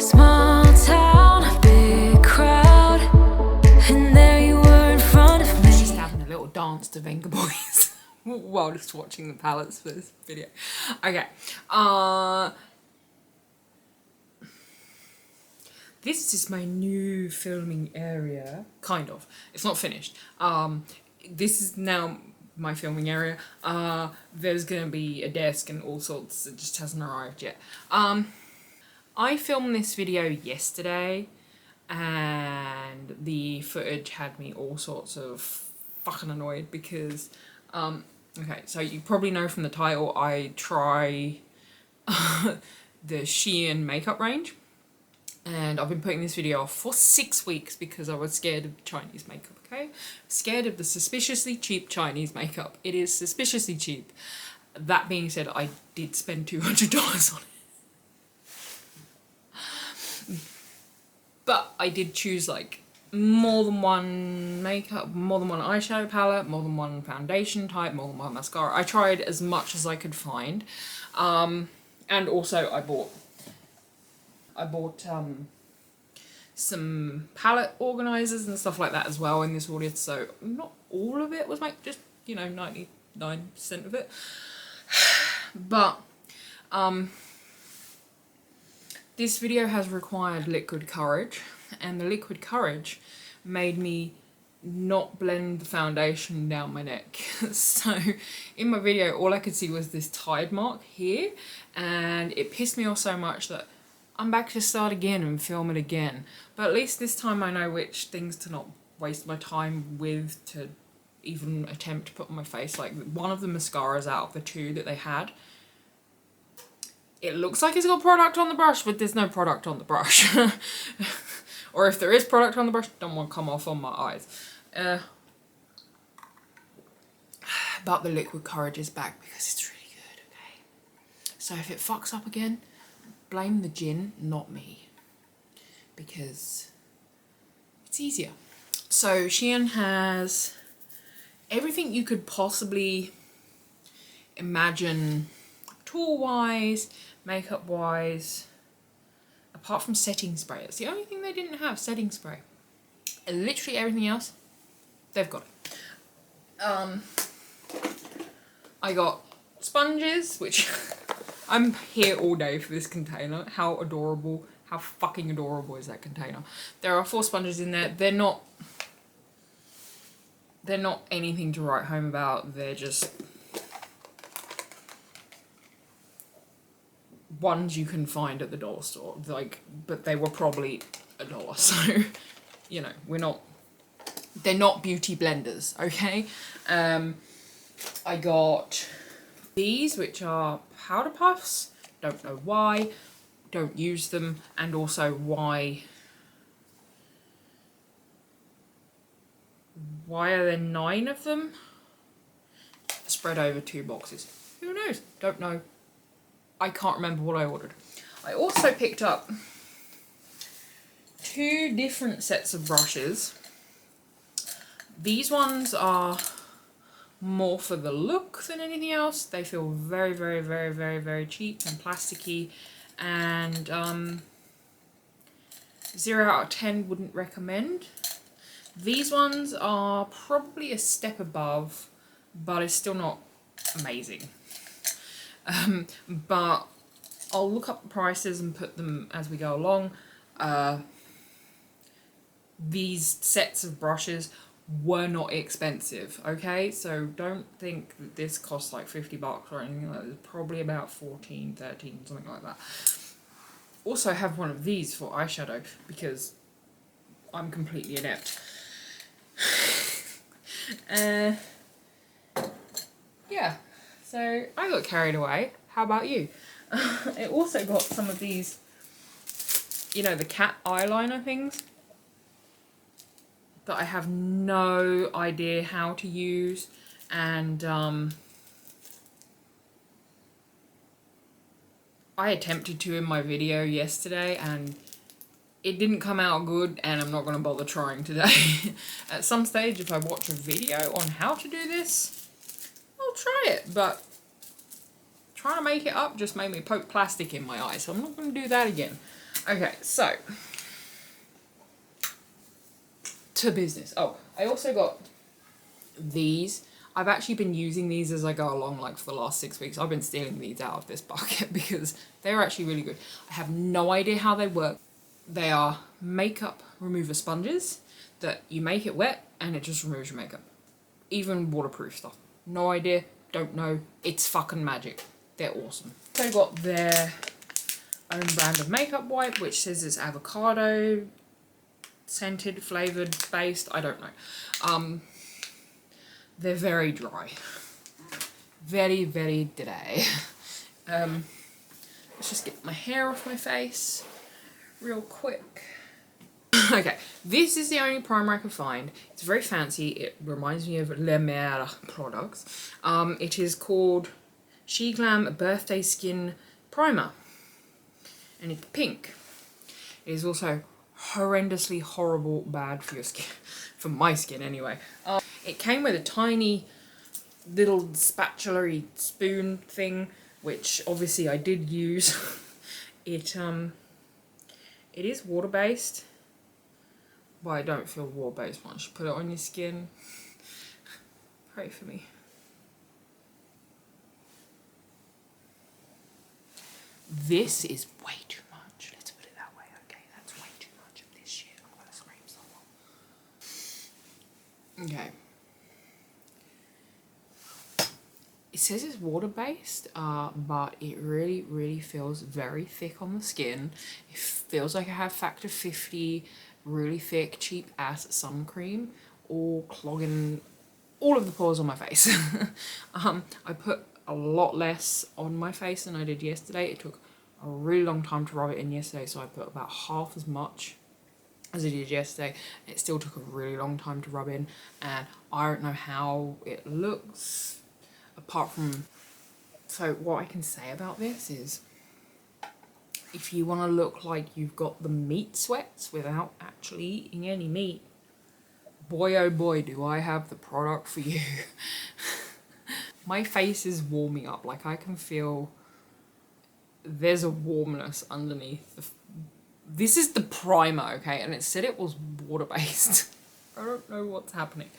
Small town, big crowd, and there you were in front of me. Just having a little dance to Venga Boys while just watching the palettes for this video. Okay, this is my new filming area, kind of. It's not finished. This is now my filming area. There's gonna be a desk and all sorts. It just hasn't arrived yet. I filmed this video yesterday and the footage had me all sorts of fucking annoyed because, okay, so you probably know from the title I try the Shein makeup range, and I've been putting this video off for 6 weeks because I was scared of Chinese makeup, okay? Scared of the suspiciously cheap Chinese makeup. It is suspiciously cheap. That being said, I did spend $200 on it. But I did choose like more than one makeup, more than one eyeshadow palette, more than one foundation type, more than one mascara. I tried as much as I could find. And also I bought some palette organisers and stuff like that as well in this audience. So not all of it was just, you know, 99% of it. But this video has required liquid courage, and the liquid courage made me not blend the foundation down my neck. So in my video, all I could see was this tide mark here, and it pissed me off so much that I'm back to start again and film it again. But at least this time I know which things to not waste my time with to even attempt to put on my face. Like one of the mascaras out of the two that they had, it looks like it's got product on the brush, but there's no product on the brush. Or if there is product on the brush, don't want to come off on my eyes. But the liquid courage is back because it's really good, okay? So if it fucks up again, blame the gin, not me. Because it's easier. So Shein has everything you could possibly imagine tool-wise, makeup-wise, apart from setting spray. It's the only thing they didn't have, setting spray. And literally everything else, they've got it. I got sponges, which I'm here all day for this container. How adorable, how fucking adorable is that container? There are 4 sponges in there. They're not anything to write home about. They're just ones you can find at the dollar store, like, but they were probably $1, so you know, they're not beauty blenders, okay? I got these, which are powder puffs, don't know why, don't use them, and also why are there 9 of them spread over 2 boxes? Who knows? Don't know. I can't remember what I ordered. I also picked up 2 different sets of brushes. These ones are more for the look than anything else. They feel very, very, very, very, very cheap and plasticky, and 0 out of 10 wouldn't recommend. These ones are probably a step above, but it's still not amazing. But I'll look up the prices and put them as we go along. These sets of brushes were not expensive, okay? So don't think that this costs like $50 or anything like that. It's probably about 14, 13, something like that. Also have one of these for eyeshadow because I'm completely inept. Yeah. So I got carried away. How about you? I also got some of these, you know, the cat eyeliner things that I have no idea how to use, and I attempted to in my video yesterday and it didn't come out good, and I'm not going to bother trying today. At some stage, if I watch a video on how to do this, I'll try it, but trying to make it up just made me poke plastic in my eye, so I'm not going to do that again. Okay, so to business. Oh, I also got these. I've actually been using these as I go along, like for the last 6 weeks. I've been stealing these out of this bucket because they're actually really good. I have no idea how they work. They are makeup remover sponges that you make it wet and it just removes your makeup. Even waterproof stuff. No idea, don't know. It's fucking magic. They're awesome. They got their own brand of makeup wipe, which says it's avocado scented, flavoured, based. I don't know. They're very dry. Very, very dry. Let's just get my hair off my face real quick. Okay, this is the only primer I could find. It's very fancy. It reminds me of Le Mer products. It is called Sheglam Birthday Skin Primer. And it's pink. It is also horrendously horrible bad for your skin. For my skin anyway. It came with a tiny little spatula-y spoon thing, which obviously I did use. It is water-based, but I don't feel water-based once you put it on your skin. Pray for me. This is way too much. Let's put it that way, okay? That's way too much of this shit. I'm gonna scream someone. Okay. It says it's water-based, but it really, really feels very thick on the skin. It feels like I have factor 50, really thick, cheap-ass sun cream, all clogging all of the pores on my face. I put a lot less on my face than I did yesterday. It took a really long time to rub it in yesterday, so I put about half as much as I did yesterday. It still took a really long time to rub in, and I don't know how it looks. Apart from, so what I can say about this is, if you want to look like you've got the meat sweats without actually eating any meat, boy oh boy do I have the product for you. My face is warming up, like I can feel there's a warmness underneath. This is the primer, okay, and it said it was water-based. I don't know what's happening.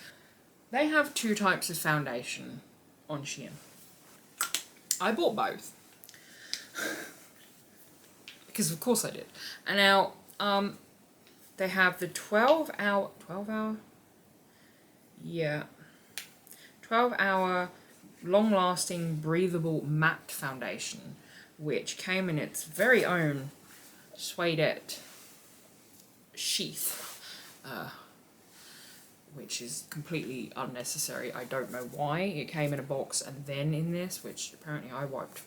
They have 2 types of foundation on Shein. I bought both. Because of course I did. And now, they have the 12 hour, yeah, 12 hour long-lasting breathable matte foundation, which came in its very own suedette sheath, which is completely unnecessary. I don't know why. It came in a box and then in this, which apparently I wiped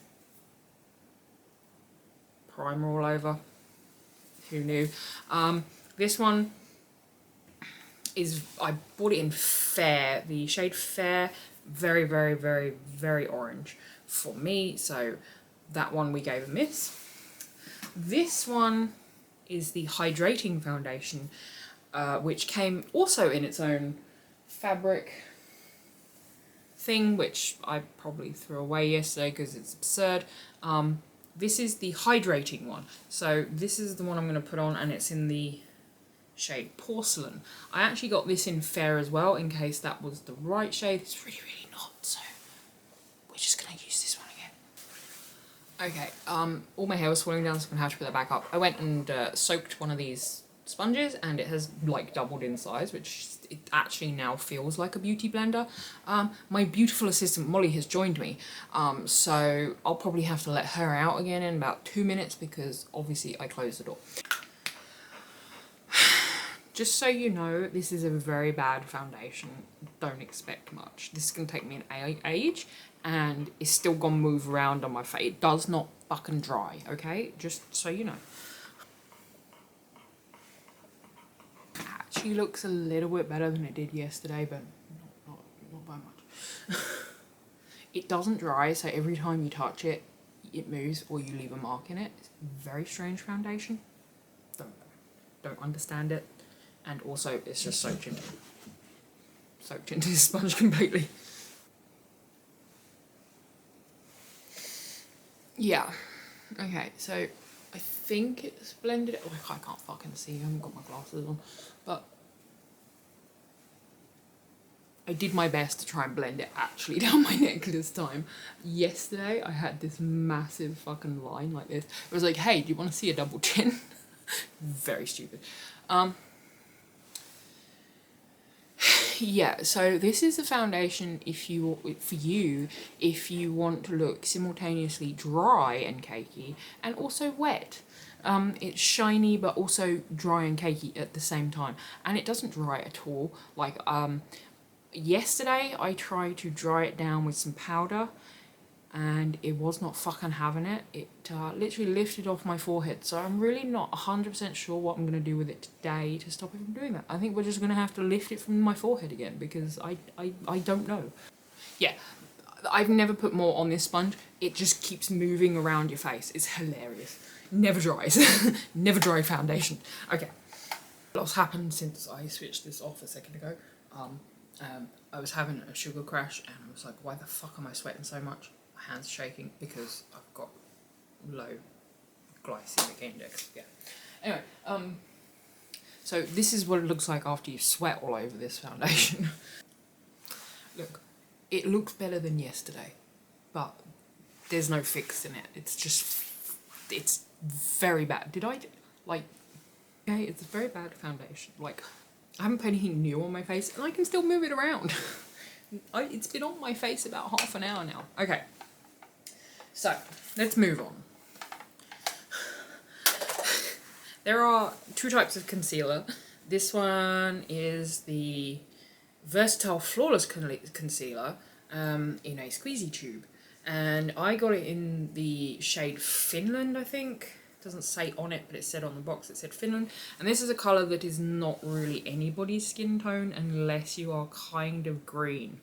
primer all over. Who knew? This one is, I bought it in Fair, the shade Fair, very, very, very, very orange for me, so that one we gave a miss. This one is the Hydrating Foundation, which came also in its own fabric thing, which I probably threw away yesterday because it's absurd. This is the hydrating one. So this is the one I'm going to put on, and it's in the shade Porcelain. I actually got this in Fair as well, in case that was the right shade. It's really, really not, so we're just going to use this one again. Okay, all my hair was falling down, so I'm going to have to put that back up. I went and soaked one of these sponges, and it has like doubled in size, which it actually now feels like a beauty blender. My beautiful assistant Molly has joined me, so I'll probably have to let her out again in about 2 minutes because obviously I closed the door. Just so you know, this is a very bad foundation. Don't expect much. This is going to take me an age, and it's still going to move around on my face. It does not fucking dry, okay? Just so you know. Actually looks a little bit better than it did yesterday, but not by much. It doesn't dry, so every time you touch it, it moves or you leave a mark in it. It's a very strange foundation. Don't understand it. And also, it's just soaked into the sponge completely. Yeah. Okay, so I think it's blended. Like, I can't fucking see, I haven't got my glasses on, but I did my best to try and blend it actually down my neck this time. Yesterday I had this massive fucking line like this. It was like, hey, do you want to see a double chin? Very stupid. Yeah, so this is the foundation if you want to look simultaneously dry and cakey and also wet. It's shiny but also dry and cakey at the same time, and it doesn't dry at all. Like, yesterday I tried to dry it down with some powder and it was not fucking having it. It literally lifted off my forehead, so I'm really not 100% sure what I'm going to do with it today to stop it from doing that. I think we're just going to have to lift it from my forehead again because I don't know. Yeah, I've never put more on this sponge. It just keeps moving around your face. It's hilarious. Never dries. Never dry foundation. Okay. What's happened since I switched this off a second ago? I was having a sugar crash and I was like, why the fuck am I sweating so much? My hands shaking because I've got low glycemic index. Yeah. Anyway, so this is what it looks like after you sweat all over this foundation. Look, it looks better than yesterday, but there's no fix in it. It's just, it's very bad. Okay, it's a very bad foundation. Like, I haven't put anything new on my face and I can still move it around. It's been on my face about half an hour now. Okay, so let's move on. There are two types of concealer. This one is the Versatile Flawless Concealer in a Squeezy tube. And I got it in the shade Finland, I think. It doesn't say on it, but it said on the box, it said Finland. And this is a colour that is not really anybody's skin tone unless you are kind of green.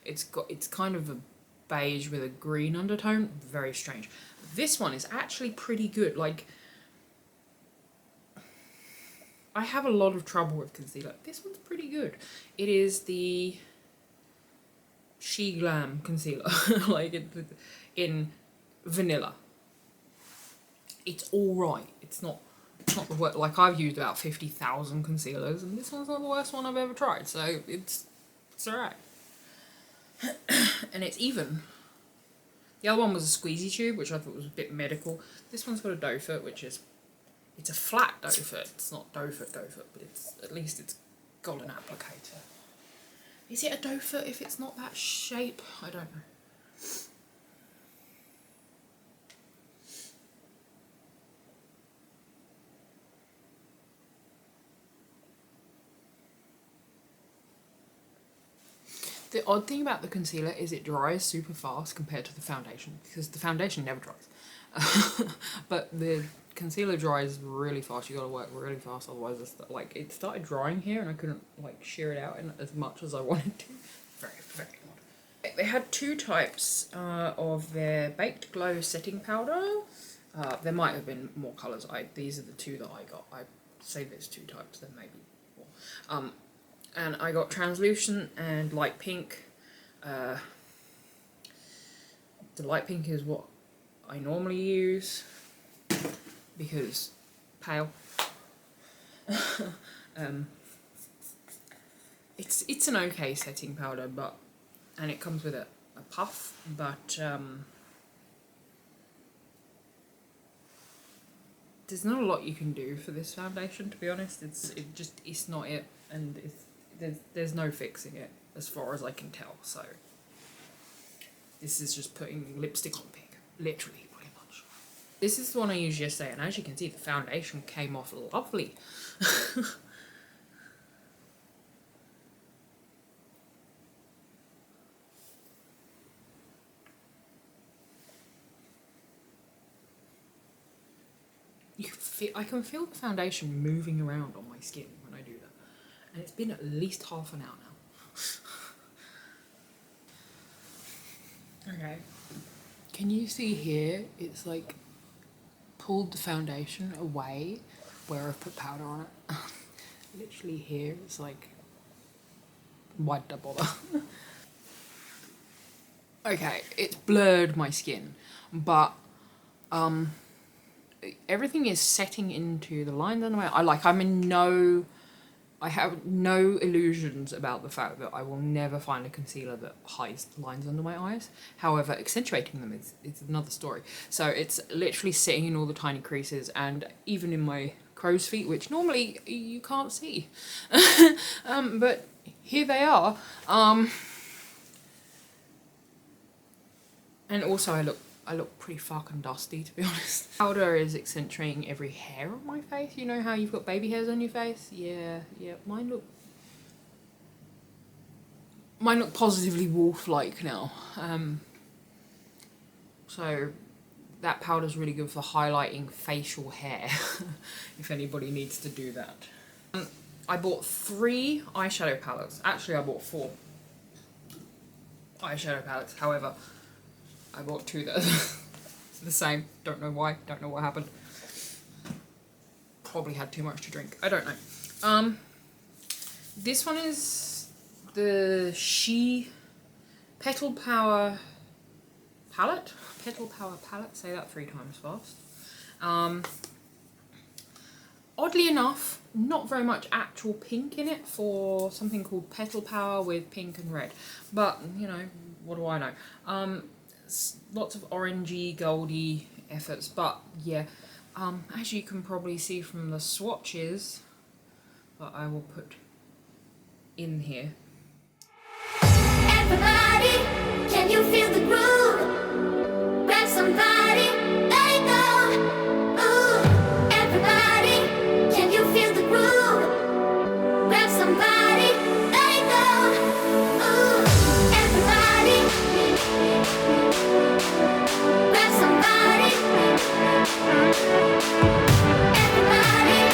It's kind of a beige with a green undertone. Very strange. This one is actually pretty good. Like, I have a lot of trouble with concealer. This one's pretty good. It is the Sheglam concealer, like in vanilla. It's all right. It's not the worst. Like, I've used about 50,000 concealers, and this one's not the worst one I've ever tried. So it's alright. And it's even. The other one was a Squeezy tube, which I thought was a bit medical. This one's got a doe foot, which is, it's a flat doe foot. It's not doe foot, but at least it's got an applicator. Is it a doe foot if it's not that shape? I don't know. The odd thing about the concealer is it dries super fast compared to the foundation, because the foundation never dries. But the concealer dries really fast. You gotta work really fast, otherwise it's like, it started drying here and I couldn't like shear it out in as much as I wanted to. Very, very odd. They had two types of their Baked Glow setting powder. There might have been more colours. These are the two that I got. I say there's two types, there may be more. And I got translucent and light pink. The light pink is what I normally use because pale. It's an okay setting powder, and it comes with a puff, but there's not a lot you can do for this foundation, to be honest. It's not it, and there's no fixing it as far as I can tell. So this is just putting lipstick on pink, literally, pretty much. This is the one I used yesterday, and as you can see, the foundation came off lovely. I can feel the foundation moving around on my skin when I do that. And it's been at least half an hour now. Okay. Can you see here? It's like pulled the foundation away where I've put powder on it. Literally here, it's like, why'd I bother? Okay, it's blurred my skin, but everything is setting into the lines under my eye. I have no illusions about the fact that I will never find a concealer that hides the lines under my eyes. However, accentuating them is another story. So it's literally sitting in all the tiny creases and even in my crow's feet, which normally you can't see. But here they are. And also I look pretty fucking dusty, to be honest. Powder is accentuating every hair on my face. You know how you've got baby hairs on your face? Yeah, mine look positively wolf-like now. So that powder's really good for highlighting facial hair, if anybody needs to do that. I bought 3 eyeshadow palettes. Actually, I bought 4 eyeshadow palettes. However, I bought 2 that are the same. Don't know why. Don't know what happened. Probably had too much to drink. I don't know. This one is the Petal Power palette. Petal Power palette. Say that 3 times fast. Oddly enough, not very much actual pink in it for something called Petal Power with pink and red. But, you know, what do I know? Lots of orangey, goldy efforts, but yeah, as you can probably see from the swatches that I will put in here. Everybody, can you feel the groove? Grab somebody, let it go. Ooh, everybody, can you feel the groove? Grab somebody, let it go. Ooh, everybody, grab somebody. Everybody, grab somebody.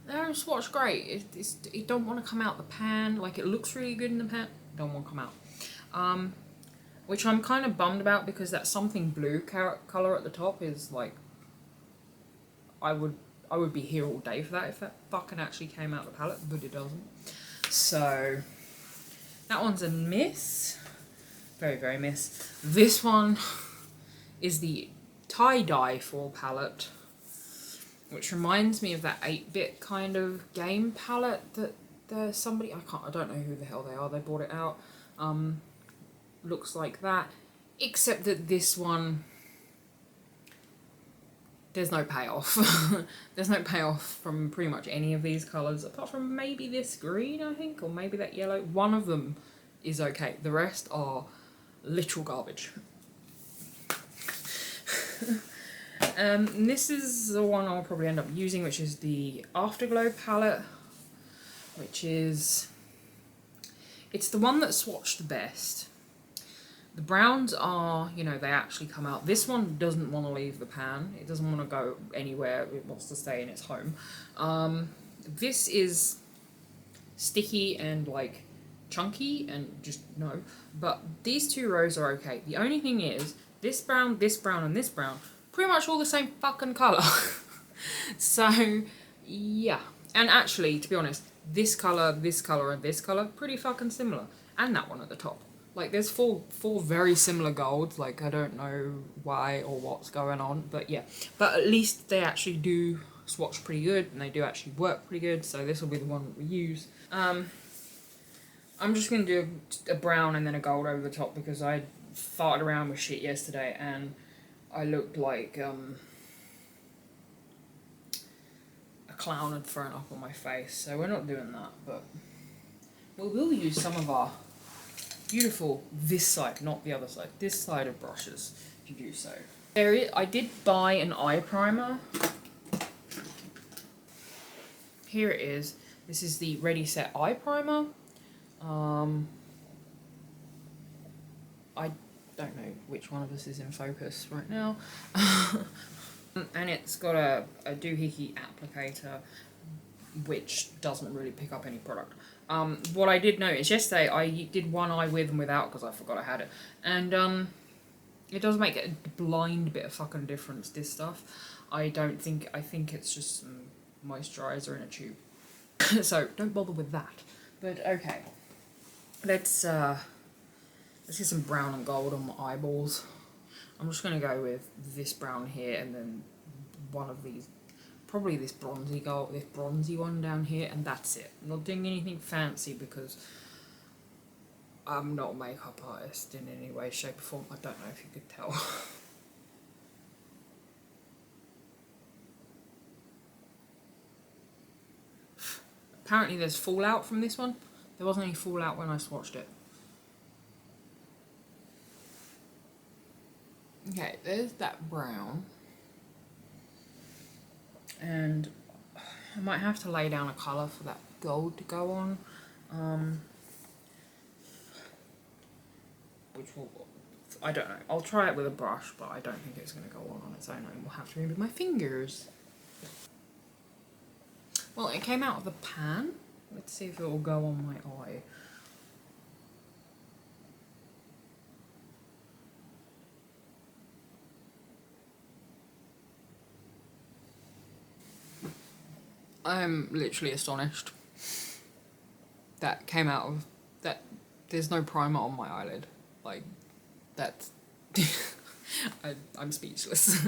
Their swatch great. It don't want to come out the pan. Like, it looks really good in the pan. Don't want to come out. Which I'm kind of bummed about because that something blue colour at the top is like, I would be here all day for that if that fucking actually came out the palette, but it doesn't. So that one's a miss. Very, very miss. This one is the tie-dye fall palette, which reminds me of that 8-bit kind of game palette that there's somebody, I don't know who the hell they are, they bought it out. Looks like that, except that this one, there's no payoff. There's no payoff from pretty much any of these colours, apart from maybe this green, I think, or maybe that yellow. One of them is okay. The rest are literal garbage. And this is the one I'll probably end up using, which is the Afterglow palette, which is, it's the one that swatched the best. The browns are, you know, they actually come out. This one doesn't want to leave the pan. It doesn't want to go anywhere. It wants to stay in its home. This is sticky and like chunky and just no. But these 2 rows are okay. The only thing is this brown, and this brown, pretty much all the same fucking colour. So yeah. And actually, to be honest, this colour, and this colour, pretty fucking similar. And that one at the top. Like, there's four very similar golds. Like, I don't know why or what's going on, but yeah. But at least they actually do swatch pretty good, and they do actually work pretty good, so this will be the one that we use. I'm just going to do a brown and then a gold over the top, because I farted around with shit yesterday, and I looked like a clown had thrown up on my face, so we're not doing that, but we will use some of our beautiful, this side, not the other side, this side of brushes, if you do so. I did buy an eye primer. Here it is. This is the Ready Set Eye Primer. I don't know which one of us is in focus right now. And it's got a doohickey applicator. which doesn't really pick up any product. What I did notice yesterday, I did one eye with and without because I forgot I had it, and it does make a blind bit of fucking difference, this stuff. I think it's just some moisturiser in a tube. So don't bother with that. But okay, let's get some brown and gold on my eyeballs. I'm just gonna go with this brown here, and then one of these, probably this bronzy gold, this bronzy one down here, and that's it. I'm not doing anything fancy because I'm not a makeup artist in any way, shape or form. I don't know if you could tell. Apparently there's fallout from this one. There wasn't any fallout when I swatched it. Okay, there's that brown. And I might have to lay down a colour for that gold to go on. Which will, I don't know. I'll try it with a brush, but I don't think it's going to go on its own. I will have to move my fingers. Well, it came out of the pan. Let's see if it will go on my eye. I'm literally astonished. That came out of that. There's no primer on my eyelid. Like, that's... I'm speechless.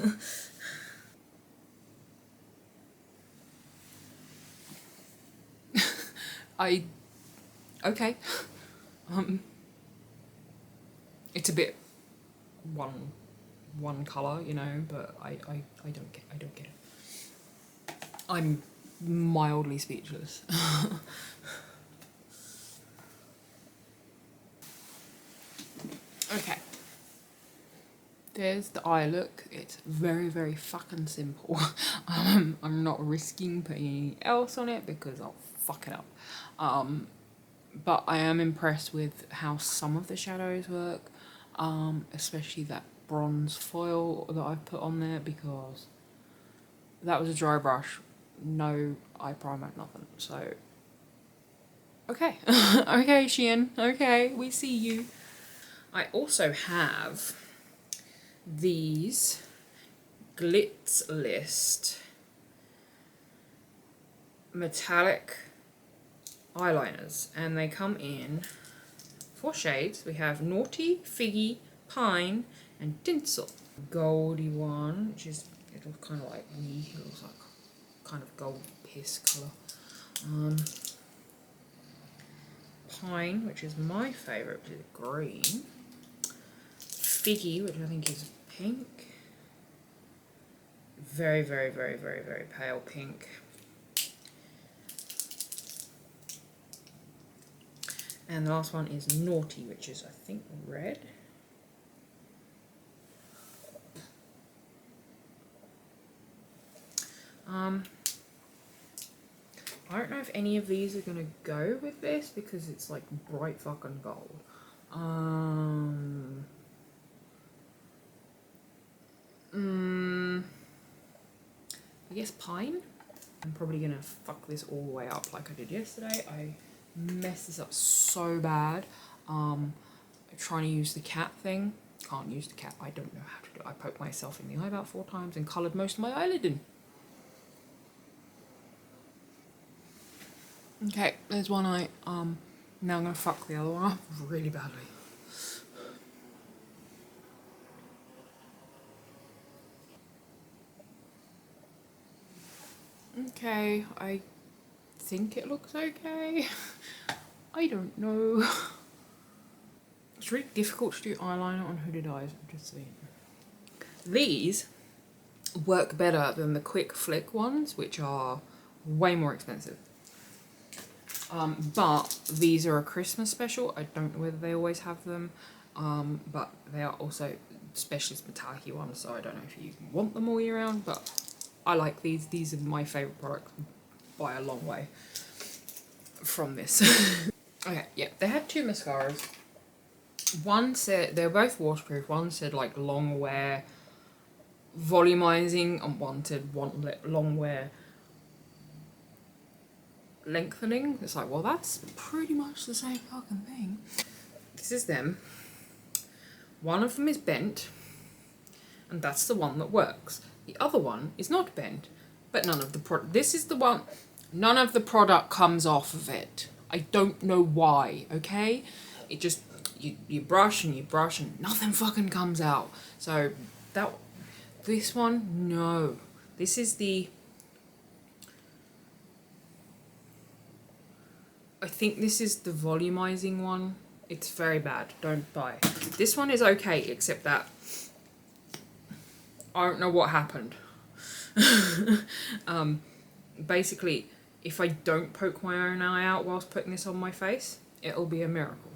Okay. It's a bit one colour, you know, but I don't get it. I'm mildly speechless. Okay. There's the eye look. It's very, very fucking simple. I'm not risking putting anything else on it because I'll fuck it up. But I am impressed with how some of the shadows work, especially that bronze foil that I've put on there, because that was a dry brush, no eye primer, nothing. So, okay. Okay, Shein, okay, we see you. I also have these Glitz List metallic eyeliners, and they come in 4 shades. We have Naughty, Figgy, Pine, and Tinsel. Goldy one, which is, it looks kind of like wee, it looks like kind of gold piss colour. Pine, which is my favourite, which is green. Figgy, which I think is pink. Very, very, very, very, very pale pink. And the last one is Naughty, which is, I think, red. I don't know if any of these are gonna go with this because it's like bright fucking gold. I guess Pine. I'm probably gonna fuck this all the way up like I did yesterday. I messed this up so bad. I'm trying to use the cat thing. Can't use the cat. I don't know how to do it. I poked myself in the eye about 4 times and coloured most of my eyelid in. Okay, there's one eye. Now I'm gonna fuck the other one up really badly. Okay, I think it looks okay. I don't know. It's really difficult to do eyeliner on hooded eyes, I'm just saying. These work better than the quick flick ones, which are way more expensive. But these are a Christmas special. I don't know whether they always have them, but they are also specialist metallic ones, so I don't know if you want them all year round, but I like these. These are my favourite products by a long way from this. Okay, yeah, they had 2 mascaras. One said, they're both waterproof. One said like long wear volumizing, and one said long wear lengthening. It's like, well, that's pretty much the same fucking thing. This is them. One of them is bent, and that's the one that works. The other one is not bent, but none of the product. This is the one. None of the product comes off of it. I don't know why. Okay, it just you brush and nothing fucking comes out. So this one, no. This is the. I think this is the volumizing one. It's very bad. Don't buy it. This one is okay, except that I don't know what happened. Basically, if I don't poke my own eye out whilst putting this on my face, it'll be a miracle.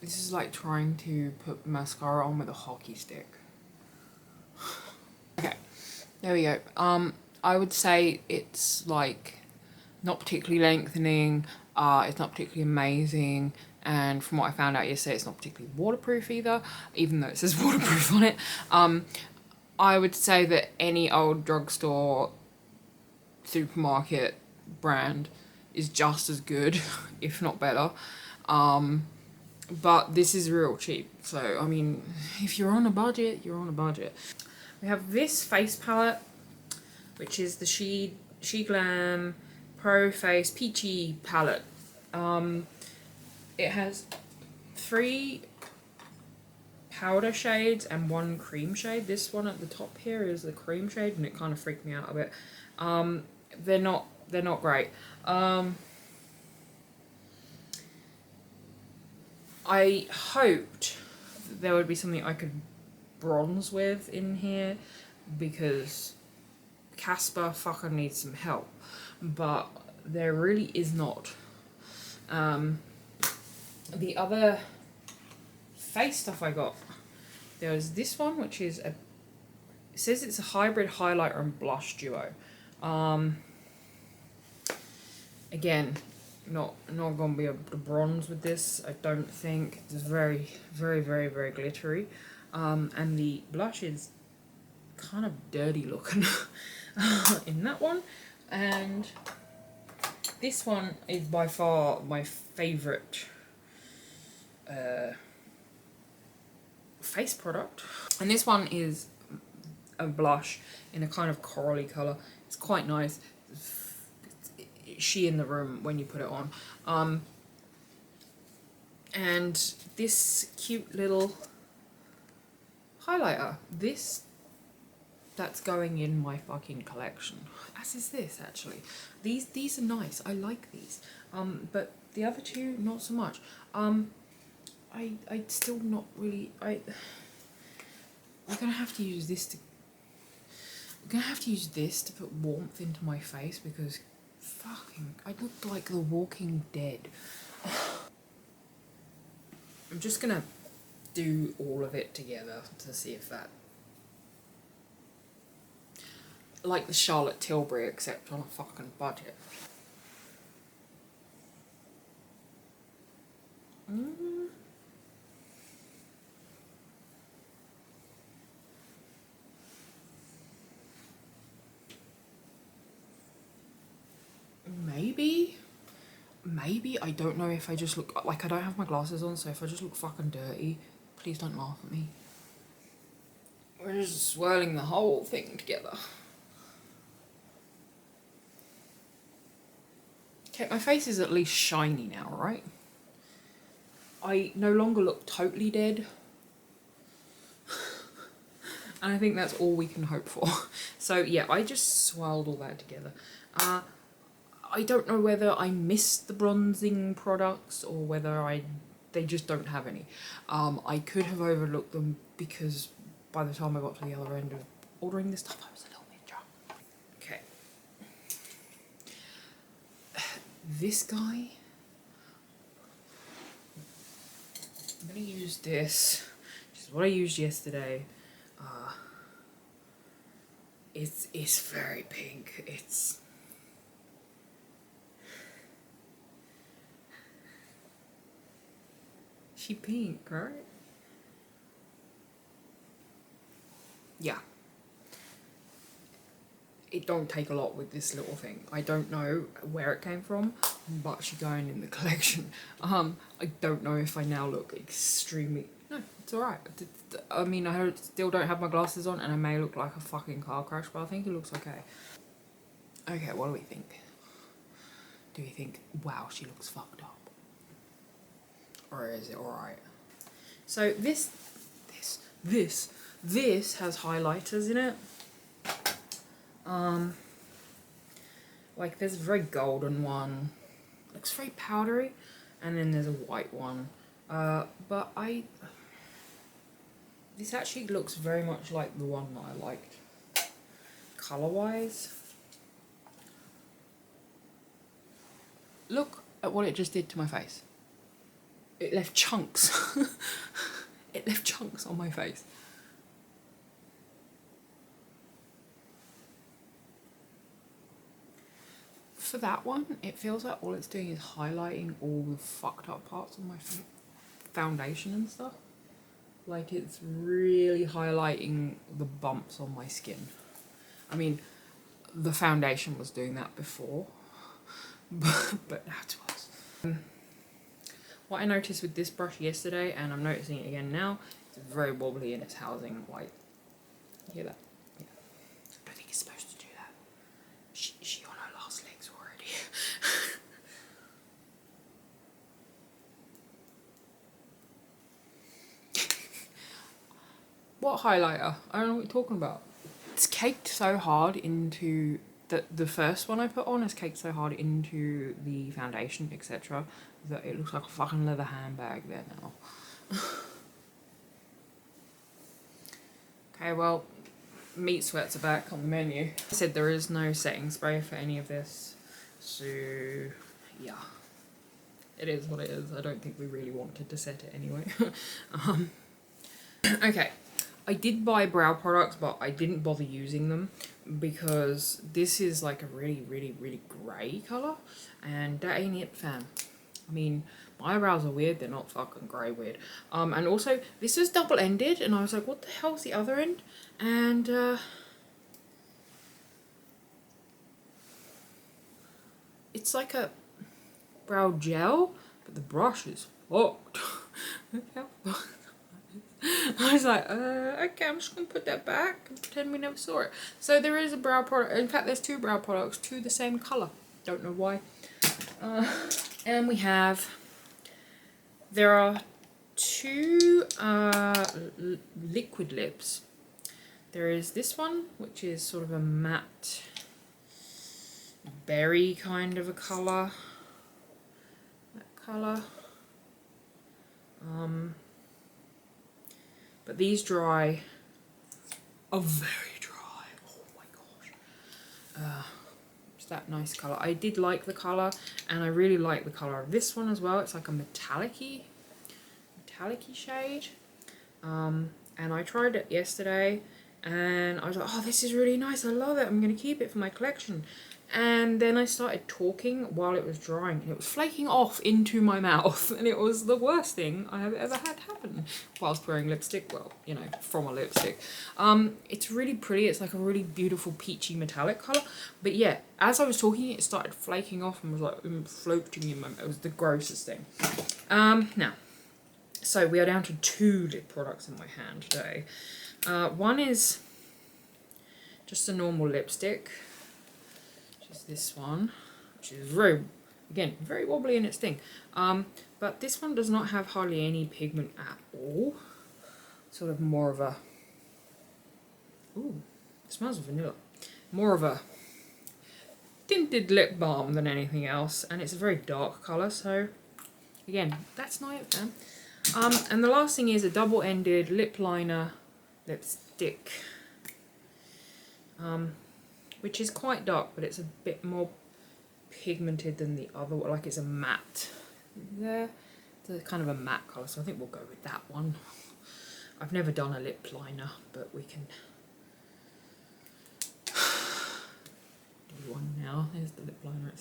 This is like trying to put mascara on with a hockey stick. Okay, there we go. I would say it's like not particularly lengthening. It's not particularly amazing, and from what I found out yesterday, it's not particularly waterproof either, even though it says waterproof on it. I would say that any old drugstore, supermarket brand is just as good, if not better. But this is real cheap, so I mean, if you're on a budget, you're on a budget. We have this face palette, which is the Sheglam Pro Face Peachy palette. It has 3 powder shades and 1 cream shade. This one at the top here is the cream shade, and it kind of freaked me out a bit. They're not great. I hoped there would be something I could bronze with in here, because Casper fucking needs some help, but there really is not. The other face stuff I got, there was this one, which is it says it's a hybrid highlighter and blush duo. Again, not gonna be able to bronze with this, I don't think. It's very glittery, and the blush is kind of dirty looking in that one, and this one is by far my favourite face product, and this one is a blush in a kind of corally colour. It's quite nice. It's Shein the room when you put it on. And this cute little highlighter, that's going in my fucking collection, as is this actually. These are nice, I like these, but the other two not so much. I still not really. I'm gonna have to use this to put warmth into my face, because fucking I look like the Walking Dead. I'm just gonna do all of it together to see if that, like the Charlotte Tilbury, except on a fucking budget. Maybe, I don't know if I just look, like I don't have my glasses on, so if I just look fucking dirty, please don't laugh at me. We're just swirling the whole thing together. Okay, my face is at least shiny now, right? I no longer look totally dead. And I think that's all we can hope for. So yeah, I just swirled all that together. I don't know whether I missed the bronzing products or whether they just don't have any. I could have overlooked them, because by the time I got to the other end of ordering this stuff, I was a little bit drunk. Okay. This guy, I'm gonna use this, which is what I used yesterday. It's very pink. It's she pink, right? Yeah. it don't take a lot with this little thing. I don't know where it came from, but she going in the collection. I don't know if I now look extremely... No, it's alright. I mean, I still don't have my glasses on and I may look like a fucking car crash, but I think it looks okay. Okay, what do we think? Do you think, wow, she looks fucked up? Or is it alright? So this has highlighters in it. Like there's a very golden one, looks very powdery, and then there's a white one. But this actually looks very much like the one that I liked, color-wise. Look at what it just did to my face. It left chunks. It left chunks on my face. For that one, it feels like all it's doing is highlighting all the fucked up parts of my foundation and stuff. Like it's really highlighting the bumps on my skin. I mean, the foundation was doing that before, but now it's worse. What I noticed with this brush yesterday, and I'm noticing it again now, it's very wobbly in its housing. Like, you hear that? Yeah. I don't think it's supposed to do that. She on her last legs already. What highlighter? I don't know what you're talking about. It's caked so hard into the first one I put on is caked so hard into the foundation, etc., that it looks like a fucking leather handbag there now. Okay, well, meat sweats are back on the menu. I said there is no setting spray for any of this, so yeah, it is what it is. I don't think we really wanted to set it anyway. Okay, I did buy brow products, but I didn't bother using them because this is like a really, really, really grey colour, and that ain't it, fam. I mean, my eyebrows are weird, they're not fucking grey weird. And also, this is double-ended, and I was like, what the hell's the other end? And, it's like a brow gel, but the brush is fucked. I was like, okay, I'm just gonna put that back and pretend we never saw it. So there is a brow product, in fact there's two brow products to the same colour. Don't know why. And we have, there are two liquid lips. There is this one, which is sort of a matte berry kind of a colour. That colour. But these dry are very dry. Oh my gosh. It's that nice colour. I did like the colour, and I really like the colour of this one as well. It's like a metallic-y shade. And I tried it yesterday, and I was like, oh, this is really nice. I love it. I'm going to keep it for my collection. And then I started talking while it was drying, and it was flaking off into my mouth, and it was the worst thing I have ever had happen whilst wearing lipstick. Well, you know, from a lipstick. It's really pretty. It's like a really beautiful peachy metallic colour. But yeah, as I was talking, it started flaking off and was like floating in my mouth. It was the grossest thing. Now, so we are down to two lip products in my hand today. One is just a normal lipstick. This one, which is very, again, very wobbly in its thing. But this one does not have hardly any pigment at all. Sort of more of a, ooh, it smells of vanilla. More of a tinted lip balm than anything else, and it's a very dark colour, so again, that's not it, man. And the last thing is a double-ended lip liner lipstick. Which is quite dark, but it's a bit more pigmented than the other one. Like it's a matte. There, it's kind of a matte colour, so I think we'll go with that one. I've never done a lip liner, but we can do one now. There's the lip liner.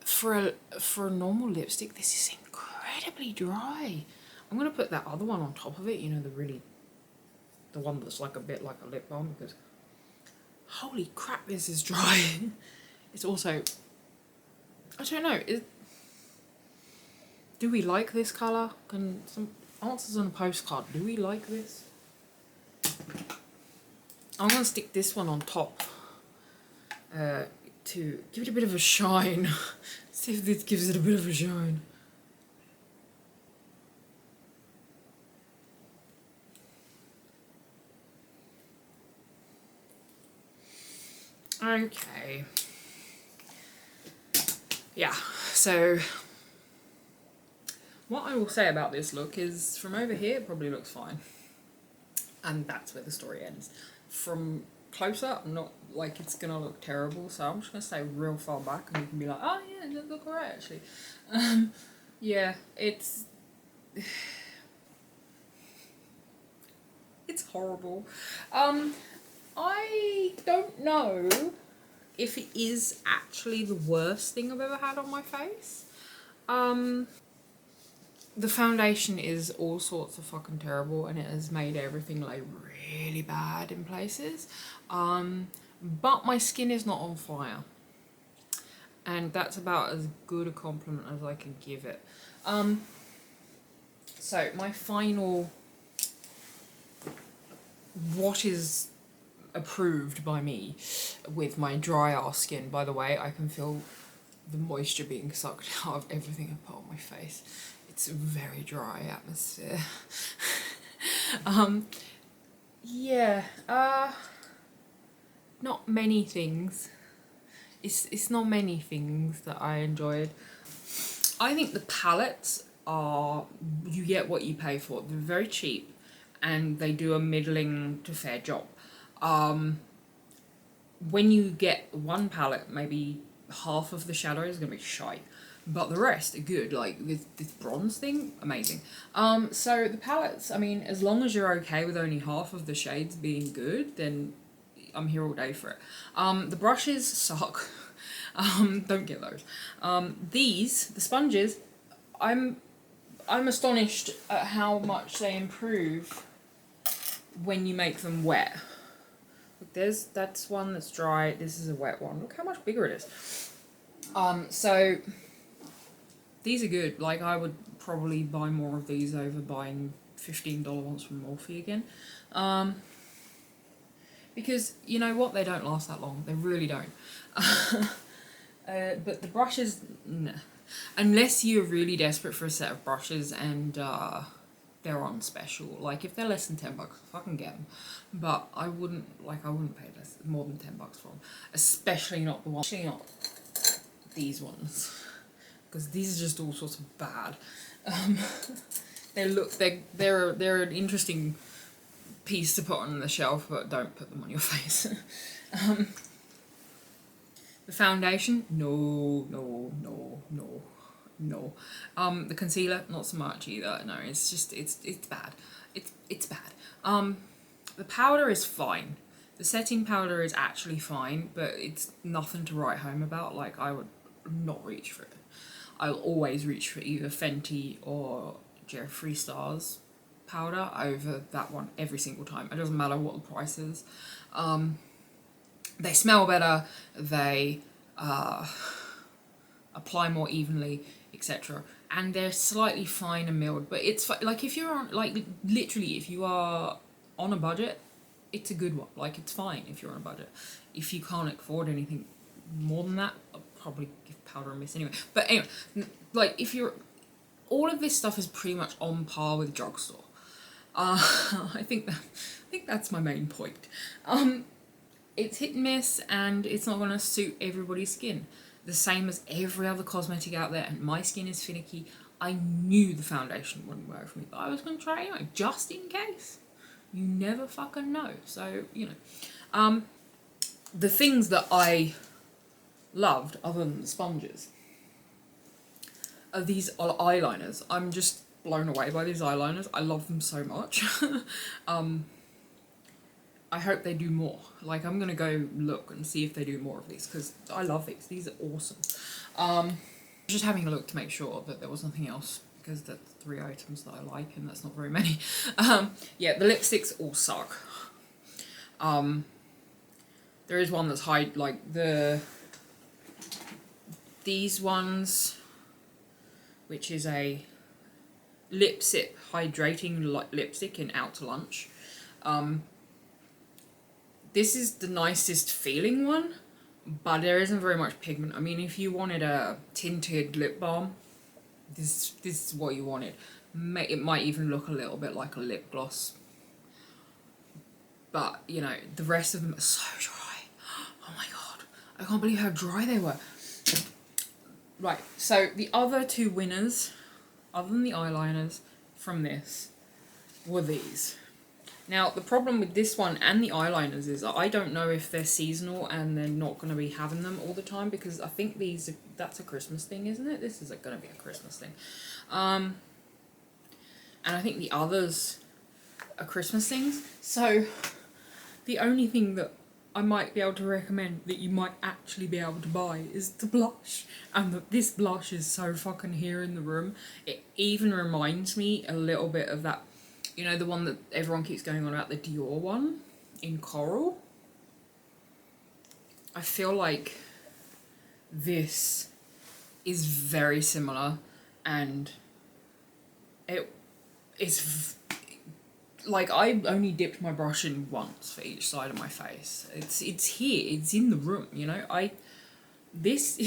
For a normal lipstick, this is incredibly dry. I'm gonna put that other one on top of it, you know, the one that's like a bit like a lip balm, because holy crap, this is dry. It's also, I don't know, do we like this colour? Can some answers on a postcard, do we like this? I'm gonna stick this one on top to give it a bit of a shine. See if this gives it a bit of a shine. Okay. Yeah, so what I will say about this look is from over here it probably looks fine. And that's where the story ends. From closer, I'm not like it's gonna look terrible, so I'm just gonna stay real far back and you can be like, oh yeah, it does look alright actually. Yeah, it's horrible. I don't know if it is actually the worst thing I've ever had on my face. The foundation is all sorts of fucking terrible and it has made everything like really bad in places. But my skin is not on fire. And that's about as good a compliment as I can give it. So my final, what is approved by me with my dry ass skin, by the way, I can feel the moisture being sucked out of everything I put on my face. It's a very dry atmosphere. Yeah, not many things. It's not many things that I enjoyed. I think the palettes are, you get what you pay for. They're very cheap and they do a middling to fair job. When you get one palette, maybe half of the shadow is gonna be shite, but the rest are good. Like this bronze thing, amazing. So the palettes, I mean, as long as you're okay with only half of the shades being good, then I'm here all day for it. The brushes suck. Don't get those. The sponges, I'm astonished at how much they improve when you make them wet. Look, that's one that's dry. This is a wet one. Look how much bigger it is. So these are good. Like I would probably buy more of these over buying $15 ones from Morphe again. Because you know what, they don't last that long. They really don't. But the brushes, nah. Unless you're really desperate for a set of brushes and they're on special. Like if they're less than $10, fucking get them. But I wouldn't pay more than $10 for them. Especially not the ones, especially not these ones, because these are just all sorts of bad. They're an interesting piece to put on the shelf, but don't put them on your face. The foundation, no. The concealer, not so much either. No, it's just it's bad. It's bad. The powder is fine. The setting powder is actually fine, but it's nothing to write home about. Like I would not reach for it. I'll always reach for either Fenty or Jeffree Star's powder over that one every single time. It doesn't matter what the price is. They smell better, they apply more evenly, etc. And they're slightly finer milled, but it's like if you're on, like literally if you are on a budget, it's a good one. Like it's fine if you're on a budget. If you can't afford anything more than that, I'll probably give powder a miss anyway. But anyway, like if you're, all of this stuff is pretty much on par with drugstore. I think that's my main point. It's hit and miss, and it's not gonna suit everybody's skin. The same as every other cosmetic out there, and my skin is finicky. I knew the foundation wouldn't work for me, but I was gonna try it anyway, just in case. You never fucking know. So, you know. The things that I loved, other than the sponges, are these eyeliners. I'm just blown away by these eyeliners. I love them so much. I hope they do more. Like, I'm gonna go look and see if they do more of these, because I love these. These are awesome. Just having a look to make sure that there was nothing else because that's 3 items that I like, and that's not very many. Yeah, the lipsticks all suck. There is one that's these ones, which is a lip sip hydrating lipstick in Out to Lunch. This is the nicest feeling one, but there isn't very much pigment. I mean, if you wanted a tinted lip balm, this is what you wanted. It might even look a little bit like a lip gloss. But, you know, the rest of them are so dry. Oh my god. I can't believe how dry they were. Right, so the other two winners, other than the eyeliners, from this, were these. Now, the problem with this one and the eyeliners is I don't know if they're seasonal and they're not going to be having them all the time, because I think that's a Christmas thing, isn't it? This is going to be a Christmas thing. And I think the others are Christmas things. So, the only thing that I might be able to recommend that you might actually be able to buy is the blush. And this blush is so fucking here in the room. It even reminds me a little bit of that, you know, the one that everyone keeps going on about, the Dior one in coral. I feel like this is very similar, and it is like, I only dipped my brush in once for each side of my face. It's here, it's in the room, you know. This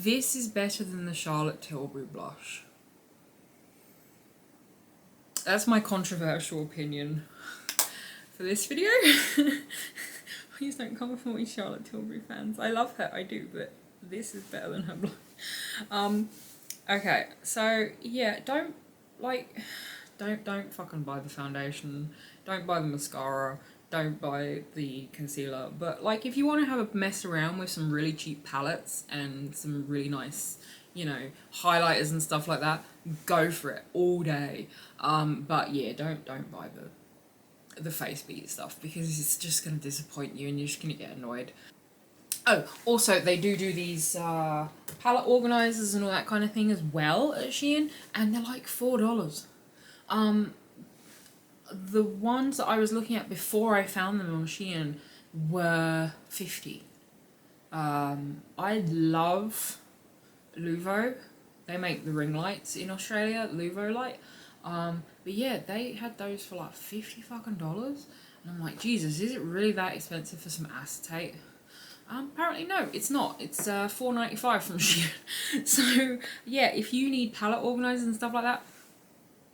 is better than the Charlotte Tilbury blush. That's my controversial opinion for this video. Please don't come for me, Charlotte Tilbury fans. I love her, I do, but this is better than her blush. Okay, so yeah, don't fucking buy the foundation, don't buy the mascara, don't buy the concealer. But like, if you want to have a mess around with some really cheap palettes and some really nice, you know, highlighters and stuff like that, go for it all day. But yeah, don't buy the face beat stuff, because it's just going to disappoint you and you're just going to get annoyed. Oh, also, they do these palette organisers and all that kind of thing as well at Shein, and they're like $4. The ones that I was looking at before I found them on Shein were $50. I love Luvo. They make the ring lights in Australia, Luvo light. But yeah, they had those for like $50 fucking dollars, and I'm like, Jesus, is it really that expensive for some acetate? Apparently no, it's not. It's $4.95 from Shein. So yeah, if you need palette organisers and stuff like that,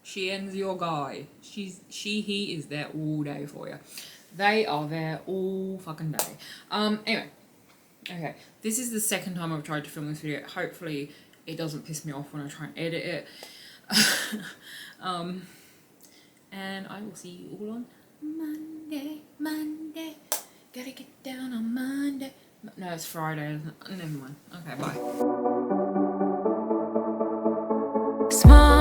Shein's your guy. He is there all day for you. They are there all fucking day. Anyway, okay, this is the second time I've tried to film this video. Hopefully it doesn't piss me off when I try and edit it. And I will see you all on Monday. Gotta get down on Monday. No, it's Friday, isn't it? Never mind. Okay, bye. Small